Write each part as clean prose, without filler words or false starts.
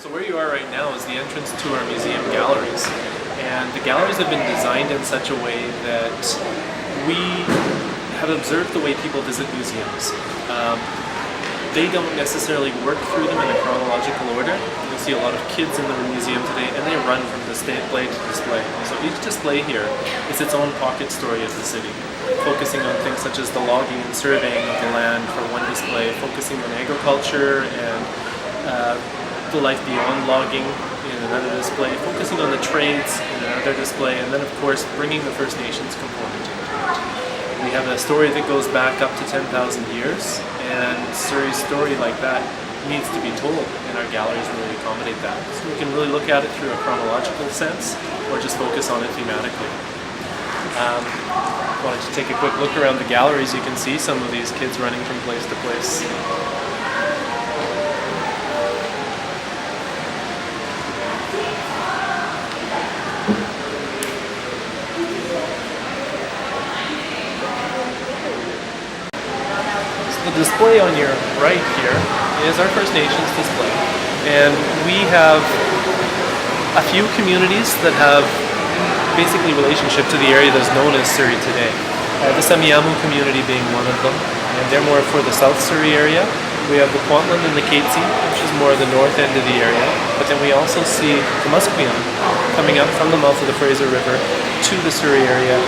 So where you are right now is the entrance to our museum galleries. And the galleries have been designed in such a way that we have observed the way people visit museums. They don't necessarily work through them in a chronological order. You'll see a lot of kids in the museum today and they run from display to display. So each display here is its own pocket story of the city, focusing on things such as the logging and surveying of the land for one display, focusing on agriculture and the life beyond logging in another display, focusing on the trades in another display, and then of course bringing the First Nations component into it. We have a story that goes back up to 10,000 years, and Surrey's story like that needs to be told, and our galleries really accommodate that. So we can really look at it through a chronological sense, or just focus on it thematically. Wanted to take a quick look around the galleries. You can see some of these kids running from place to place. The display on your right here is our First Nations display, and we have a few communities that have basically relationship to the area that's known as Surrey today. The Semiahmoo community being one of them, and they're more for the South Surrey area. We have the Kwantlen and the Katzie, which is more the north end of the area, but then we also see the Musqueam coming up from the mouth of the Fraser River to the Surrey area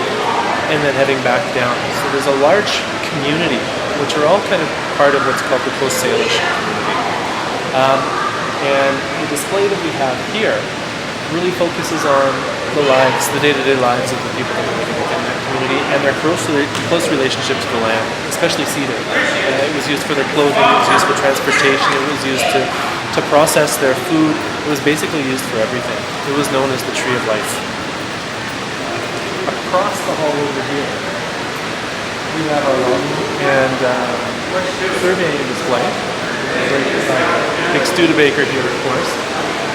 and then heading back down. So there's a large community which are all kind of part of what's called the Coast Salish community. And the display that we have here really focuses on the lives, the day-to-day lives of the people that are living within that community and their close relationship to the land, especially cedar. It was used for their clothing, it was used for transportation, it was used to process their food. It was basically used for everything. It was known as the Tree of Life. Across the hall over here, we have our logging and surveying display. Big Studebaker here, of course.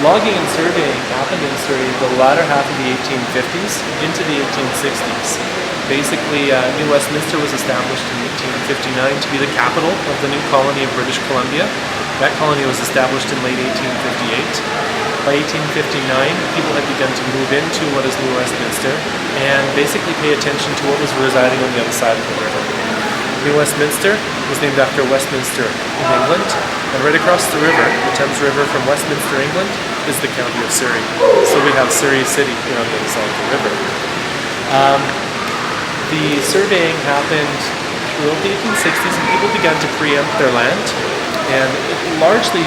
Logging and surveying happened in Surrey the latter half of the 1850s into the 1860s. Basically, New Westminster was established in 1859 to be the capital of the new colony of British Columbia. That colony was established in late 1858. By 1859, people had begun to move into what is New Westminster and basically pay attention to what was residing on the other side of the river. New Westminster was named after Westminster in England, and right across the river, the Thames River from Westminster, England, is the county of Surrey. So we have Surrey City here on the other side of the river. The surveying happened throughout the 1860s, and people began to preempt their land, and it largely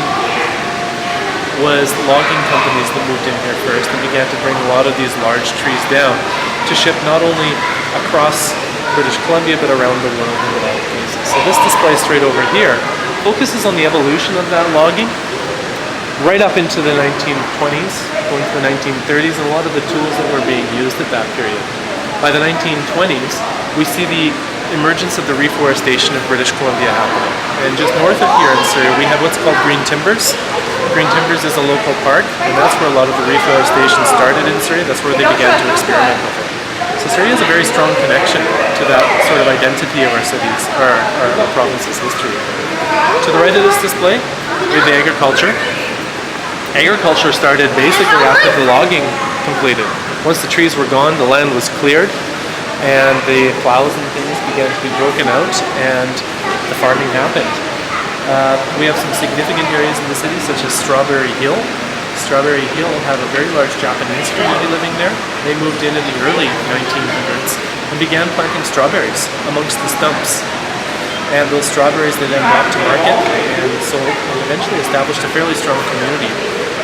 was logging companies that moved in here first and began to bring a lot of these large trees down to ship not only across British Columbia but around the world in a lot of cases. So this display straight over here focuses on the evolution of that logging right up into the 1920s, going to the 1930s, and a lot of the tools that were being used at that period. By the 1920s, we see the emergence of the reforestation of British Columbia happening. And just north of here in Surrey, we have what's called Green Timbers. Green Timbers is a local park, and that's where a lot of the reforestation started in Surrey. That's where they began to experiment with it. So Surrey has a very strong connection to that sort of identity of our cities, or our province's history. To the right of this display, we have the agriculture. Agriculture started basically after the logging completed. Once the trees were gone, the land was cleared, and the plows and things began to be broken out, and the farming happened. We have some significant areas in the city, such as Strawberry Hill. Strawberry Hill have a very large Japanese community living there. They moved in the early 1900s and began planting strawberries amongst the stumps. And those strawberries they then brought to market and sold, and eventually established a fairly strong community,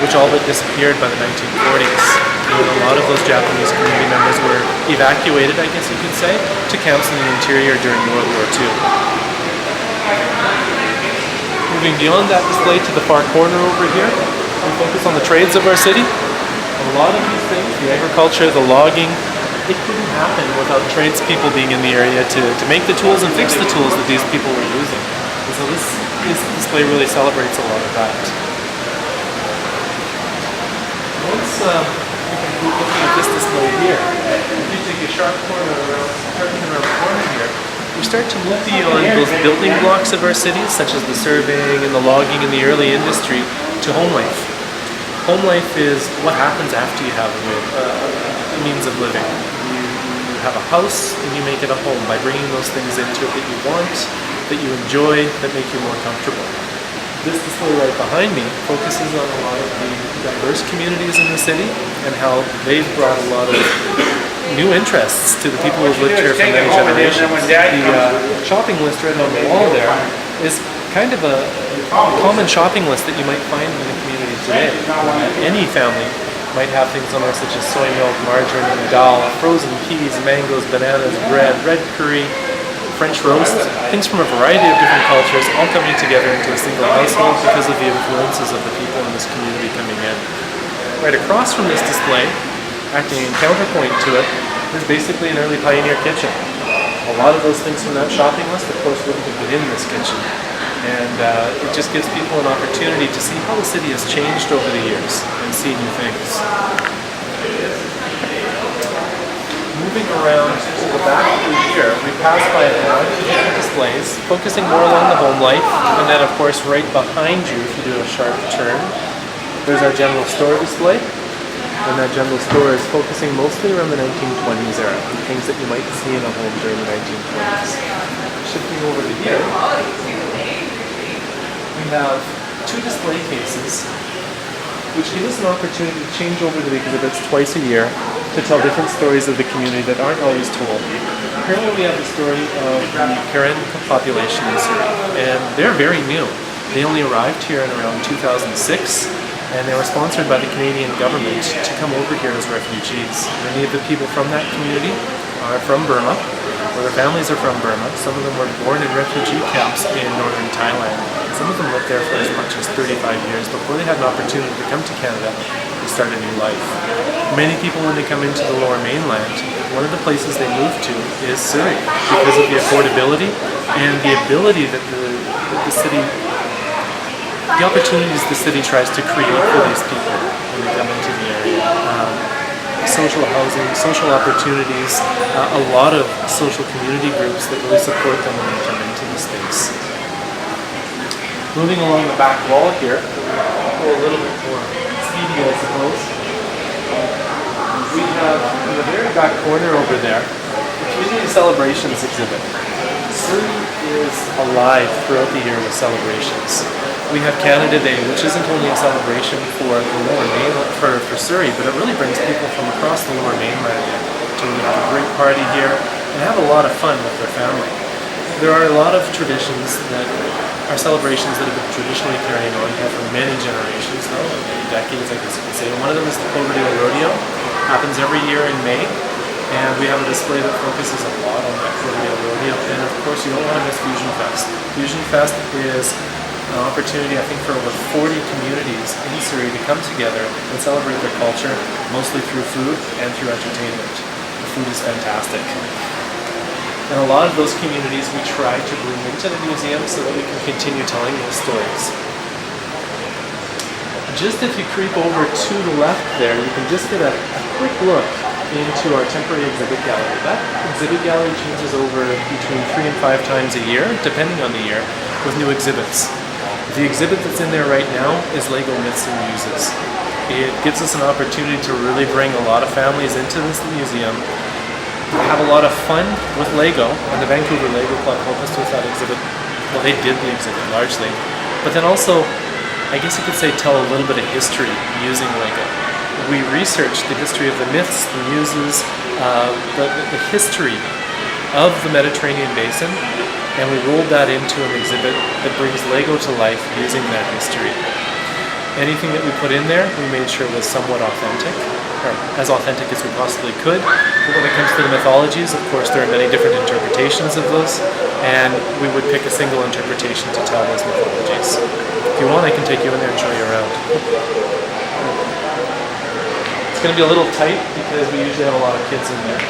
which all but disappeared by the 1940s. And a lot of those Japanese community members were evacuated, I guess you could say, to camps in the interior during World War II. Moving beyond that display to the far corner over here, we focus on the trades of our city. A lot of these things, the agriculture, the logging, it couldn't happen without tradespeople being in the area to make the tools and fix the tools that these people were using. And so this display really celebrates a lot of that. Once we conclude looking at this display here, if you take a sharp turn around the corner here, we start to move beyond those building blocks of our cities, such as the surveying and the logging and the early industry, to home life. Home life is what happens after you have a means of living. You have a house and you make it a home by bringing those things into it that you want, that you enjoy, that make you more comfortable. This display right behind me focuses on a lot of the diverse communities in the city and how they've brought a lot of new interests to the people who've lived here for many generations. The shopping list right on the wall there is kind of a common shopping list that you might find in the community today. Any family might have things on there such as soy milk, margarine, dal, frozen peas, mangoes, bananas, bread, red curry, French roast, things from a variety of different cultures all coming together into a single household because of the influences of the people in this community coming in. Right across from this display, acting in counterpoint to it, is basically an early pioneer kitchen. A lot of those things from that shopping list, of course, wouldn't have been in this kitchen. And it just gives people an opportunity to see how the city has changed over the years and see new things. Moving around to the back through here, we pass by a variety of different displays, focusing more along the home life, and then of course right behind you, if you do a sharp turn, there's our general store display, and that general store is focusing mostly around the 1920s era, the things that you might see in a home during the 1920s. Shifting over to here, we have two display cases which give us an opportunity to change over to the exhibits twice a year to tell different stories of the community that aren't always told. Currently we have the story of the Karen population in Surrey, and they're very new. They only arrived here in around 2006, and they were sponsored by the Canadian government to come over here as refugees. Many of the people from that community are from Burma, or their families are from Burma. Some of them were born in refugee camps in northern Thailand. Some of them lived there for as much as 35 years before they had an opportunity to come to Canada and start a new life. Many people, when they come into the Lower Mainland, one of the places they move to is Surrey because of the affordability and the ability that the city, the opportunities the city tries to create for these people when they come into the area. Social housing, social opportunities, a lot of social community groups that really support them when they come into the space. Moving along the back wall here, go a little bit more speedy, I suppose. We have, in the very back corner over there, the Community Celebrations exhibit. Surrey is alive throughout the year with celebrations. We have Canada Day, which isn't only a celebration for the Lower Mainland, for Surrey, but it really brings people from across the Lower Mainland in to have a great party here and have a lot of fun with their family. There are a lot of traditions that are celebrations that have been traditionally carrying on here for many generations now, many decades I guess you could say. One of them is the Cloverdale Rodeo. Happens every year in May, and we have a display that focuses a lot on that Cloverdale Rodeo. And of course you don't want to miss Fusion Fest. Fusion Fest is an opportunity, I think, for over 40 communities in Surrey to come together and celebrate their culture, mostly through food and through entertainment. The food is fantastic. And a lot of those communities we try to bring into the museum so that we can continue telling those stories. Just if you creep over to the left there, you can just get a quick look into our temporary exhibit gallery. That exhibit gallery changes over between 3 and 5 times a year, depending on the year, with new exhibits. The exhibit that's in there right now is Lego Myths and Muses. It gives us an opportunity to really bring a lot of families into this museum, have a lot of fun with Lego, and the Vancouver Lego Club helped us with that exhibit. Well, they did the exhibit largely, but then also, I guess you could say, tell a little bit of history using Lego. We researched the history of the myths, the muses, the history of the Mediterranean basin, and we rolled that into an exhibit that brings Lego to life using that history. Anything that we put in there, we made sure was somewhat authentic, or as authentic as we possibly could. But when it comes to the mythologies, of course, there are many different interpretations of those, and we would pick a single interpretation to tell those mythologies. If you want, I can take you in there and show you around. It's going to be a little tight because we usually have a lot of kids in there.